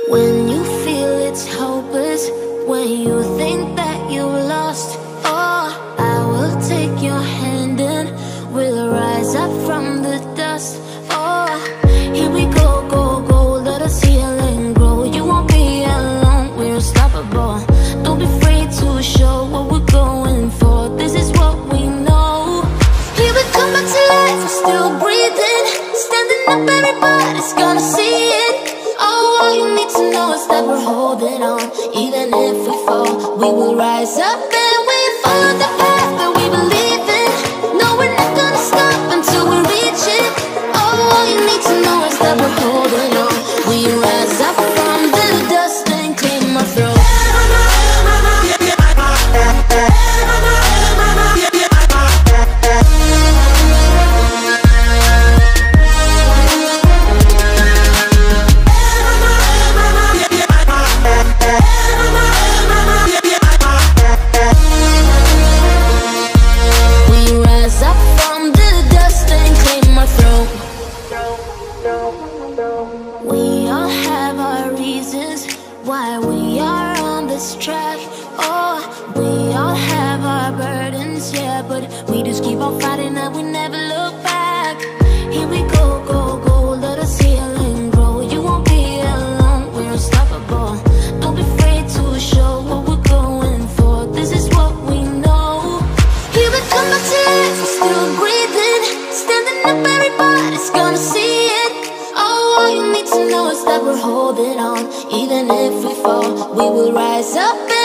When you feel it's hopeless, when you think that you lost, oh, I will take your hand and we'll rise up from the dust. Oh, here we go, go, go, let us heal and grow. You won't be alone, we're unstoppable. Don't be afraid to show what we're going for. This is what we know. Here we come back to life, we're still breathing. Standing up, everybody's gonna see it. Oh, all you need to know is that we're holding on. Even if we fall, we will rise up and we follow the path that we believe in. No, we're not gonna stop until we reach it. Oh, all you need to know is that we're holding on. We rise up from the dust and claim our throne. We all have our reasons why we are on this track. Oh, we all have our burdens, yeah, but we just keep on fighting and we never look back. Here we go, go, go, let us heal and grow. You won't be alone, we're unstoppable. Don't be afraid to show what we're going for. This is what we know. Here we come back to life, we're still breathing. Standing up, everybody's gonna see it. All you need to know is that we're holding on. Even if we fall, we will rise up.